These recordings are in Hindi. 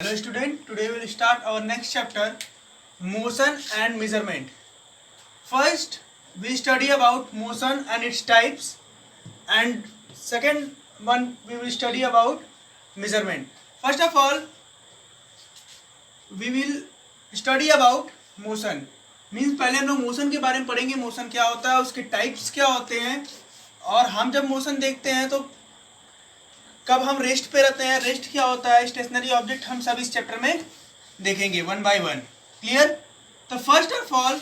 Hello student, today we will start our next chapter, motion and measurement. First we study about motion and its types, and second one we will study about measurement. First of all we will study about motion. Means पहले हम लोग मोशन के बारे में पढ़ेंगे, मोशन क्या होता है, उसके टाइप्स क्या होते हैं, और हम जब मोशन देखते हैं तो कब हम रेस्ट पे रहते हैं, रेस्ट क्या होता है, स्टेशनरी ऑब्जेक्ट, हम सब इस चैप्टर में देखेंगे वन बाय वन. क्लियर? तो first of all,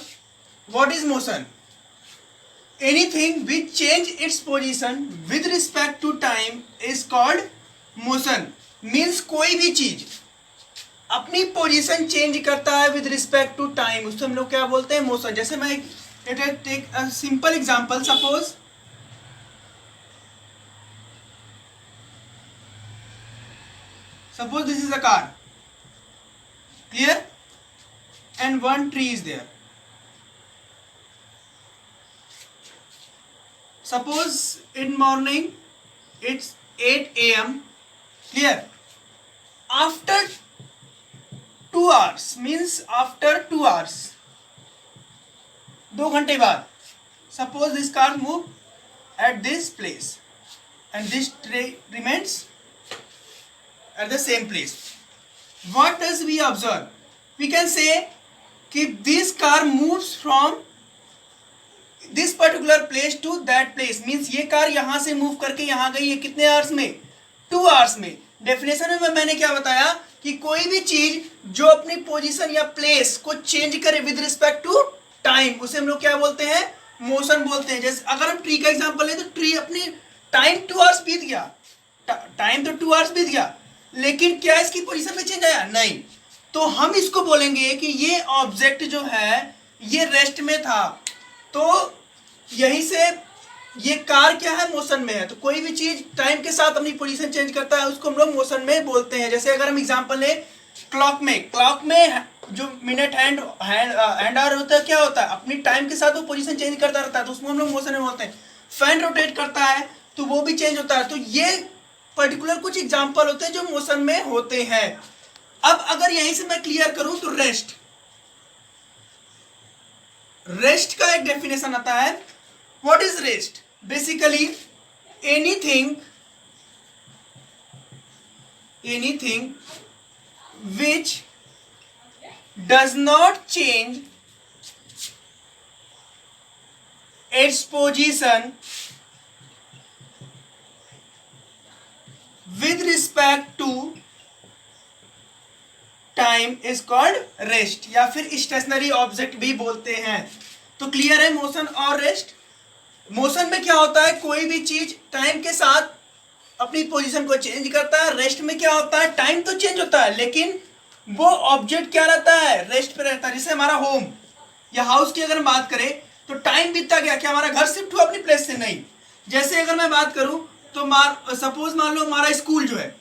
what is motion? Anything which change its position with respect to time is called motion. Means कोई भी चीज अपनी पोजीशन चेंज करता है विद रिस्पेक्ट टू टाइम, उससे हम लोग क्या बोलते हैं? मोशन. जैसे मैं take a simple example, suppose this is a car, clear, and one tree is there. Suppose in morning it's 8 a.m. clear. After 2 hours, means after 2 hours, 2 घंटे बाद, suppose this car move at this place and this tree remains at the same place. What does we observe? We can say कि this car moves from this particular place to that place. Means ये कार यहाँ से move करके यहाँ गई है कितने hours में? 2 hours में. Definition में मैंने क्या बताया कि कोई भी चीज जो अपनी पोजीशन या प्लेस को चेंज करे विद रिस्पेक्ट टू टाइम, उसे हम लोग क्या बोलते हैं? मोशन बोलते हैं. जैसे अगर हम ट्री का एग्जांपल लें तो ट्री अपनी टाइम 2 hours बीत गया, टाइम तो 2 hours बीत गया, लेकिन क्या इसकी पोजीशन में चेंज आया? नहीं. तो हम इसको बोलेंगे कि ये ऑब्जेक्ट जो है ये रेस्ट में था, तो यहीं से ये कार क्या है? मोशन में है. तो कोई भी चीज टाइम के साथ अपनी पोजीशन चेंज करता है उसको हम लोग मोशन में बोलते हैं. जैसे अगर हम एग्जांपल लें क्लॉक में जो मिनट हैंड आवर होता है, क्या होता है? अपनी टाइम के साथ वो पोजीशन चेंज करता रहता है, तो उसको हम लोग मोशन में बोलते हैं. फैन रोटेट करता है तो वो भी चेंज होता है. तो ये पर्टिकुलर कुछ एग्जांपल होते हैं जो मोशन में होते हैं. अब अगर यहीं से मैं क्लियर करूं तो रेस्ट का एक डेफिनेशन आता है. What is rest? Basically anything which does not change its position with respect to time is called rest, या फिर स्टेशनरी ऑब्जेक्ट भी बोलते हैं. तो क्लियर है मोशन और रेस्ट? मोशन में क्या होता है? कोई भी चीज टाइम के साथ अपनी पोजीशन को चेंज करता है. रेस्ट में क्या होता है? टाइम तो चेंज होता है लेकिन वो ऑब्जेक्ट क्या रहता है? रेस्ट पे रहता है. जैसे हमारा होम या हाउस की अगर बात करें तो टाइम बीतता गया, क्या हमारा घर शिफ्ट हुआ अपनी प्लेस से? नहीं. जैसे अगर मैं बात करूं तो सपोज मान लो हमारा स्कूल जो है,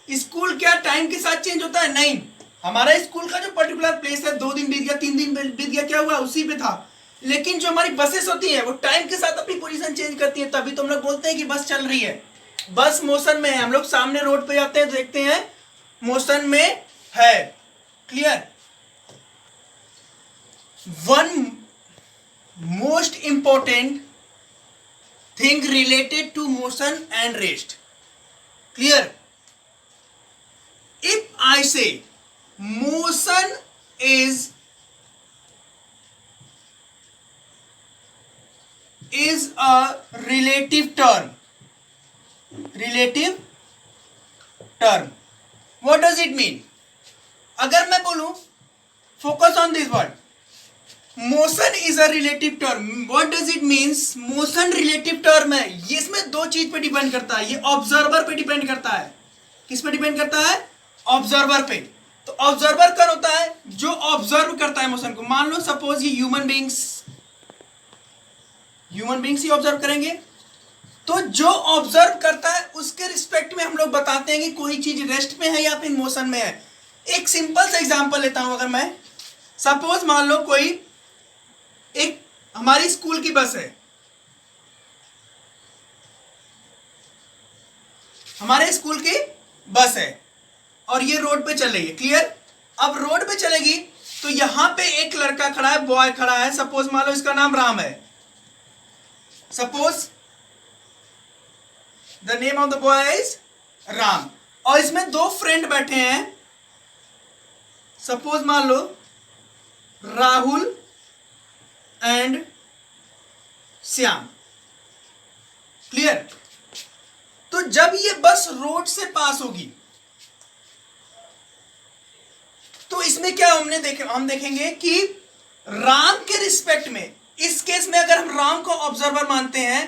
स्कूल क्या टाइम के साथ चेंज होता है? नहीं. हमारा स्कूल का जो पर्टिकुलर प्लेस है 2 दिन बीत गया, 3 दिन बीत गया, क्या हुआ? उसी पे था. लेकिन जो हमारी बसेस होती हैं वो टाइम के साथ अपनी पोजीशन चेंज करती हैं, तभी तो हम लोग बोलते हैं कि बस चल रही है, बस मोशन में है. हम लोग सामने रोड पे जाते हैं तो देखते हैं मोशन में है. Clear? One most important thing related to motion and rest. Clear? If I say motion is a relative term, what does it mean? अगर मैं बोलूं, focus on this word, motion is a relative term. What does it means? Motion relative term है. ये इसमें 2 चीज पे डिपेंड करता है. ये ऑब्जर्वर पे डिपेंड करता है. किस पे डिपेंड करता है? ऑब्जर्वर पे. तो ऑब्जर्वर कौन होता है? जो ऑब्जर्व करता है मोशन को. मान लो सपोज ये ह्यूमन बींग्स ही ऑब्जर्व करेंगे, तो जो ऑब्जर्व करता है उसके रिस्पेक्ट में हम लोग बताते हैं कि कोई चीज रेस्ट में है या फिर मोशन में है. एक सिंपल सा एग्जांपल लेता हूं. अगर मैं सपोज मान लो कोई एक हमारी स्कूल की बस है, हमारे स्कूल की बस है और ये रोड पे चल रही है, क्लियर। अब रोड पे चलेगी तो यहां पे एक लड़का खड़ा है, बॉय खड़ा है, सपोज मान लो इसका नाम राम है, suppose the name of the boy is Ram, और इसमें दो फ्रेंड बैठे हैं, सपोज मान लो राहुल एंड श्याम, क्लियर। तो जब ये बस रोड से पास होगी तो इसमें क्या हम देखेंगे कि राम के रिस्पेक्ट में, इस केस में अगर हम राम को ऑब्जर्वर मानते हैं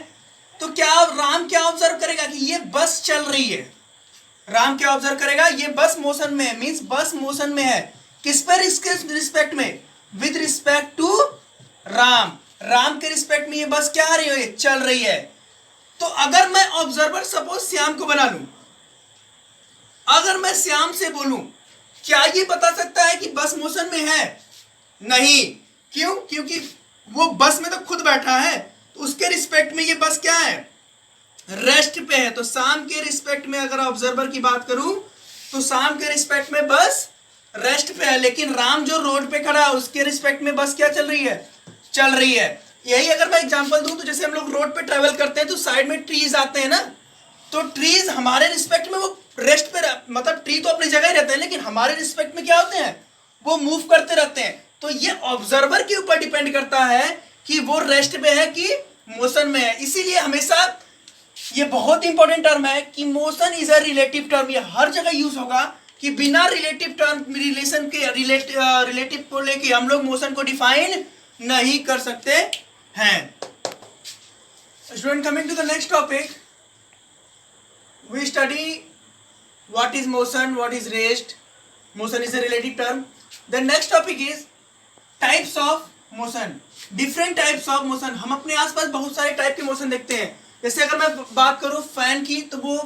तो क्या राम क्या ऑब्जर्व करेगा कि ये बस चल रही है, राम क्या ऑब्जर्व करेगा, ये बस मोशन में है, मींस बस मोशन में है, किस पर, इसके रिस्पेक्ट में, with respect to Ram, Ram के रिस्पेक्ट में ये बस क्या आ रही है, चल रही है। तो अगर मैं ऑब्जर्वर सपोज श्याम को बना लूं, अगर मैं श्याम से बोलूं क्या ये बता सकता है कि बस मोशन में है, नहीं, क्यों, क्योंकि वो बस में तो खुद बैठा है, तो उसके रिस्पेक्ट में ये बस क्या है, रेस्ट पे है। तो शाम के रिस्पेक्ट में अगर ऑब्जर्वर की बात करूं तो शाम के रिस्पेक्ट में बस रेस्ट पे है, लेकिन राम जो रोड पे खड़ा है उसके रिस्पेक्ट में बस क्या चल रही है, चल रही है। यही अगर मैं एग्जांपल दूं तो जैसे हम लोग रोड पे ट्रेवल करते हैं तो साइड में ट्रीज आते हैं ना, तो ट्रीज हमारे रिस्पेक्ट में वो रेस्ट पे, मतलब ट्री तो अपनी जगह ही रहते हैं, लेकिन हमारे रिस्पेक्ट में क्या होते हैं, वो मूव करते रहते हैं। तो ये ऑब्जर्वर के ऊपर डिपेंड करता है कि वो रेस्ट पे है कि मोशन में है। इसीलिए हमेशा ये बहुत इंपॉर्टेंट टर्म है कि motion is a relative term, ये हर जगह यूज होगा कि बिना रिलेटिव टर्म रिलेशन के रिलेटिव को लेके हम लोग मोशन को डिफाइन नहीं कर सकते हैं। Student, coming to the next topic, we study what is motion, what is rest. Motion is a relative term. The next topic is types of motion, different types of motion. हम अपने आसपास बहुत सारे टाइप के मोशन देखते हैं। जैसे अगर मैं बात करूं फैन की तो वो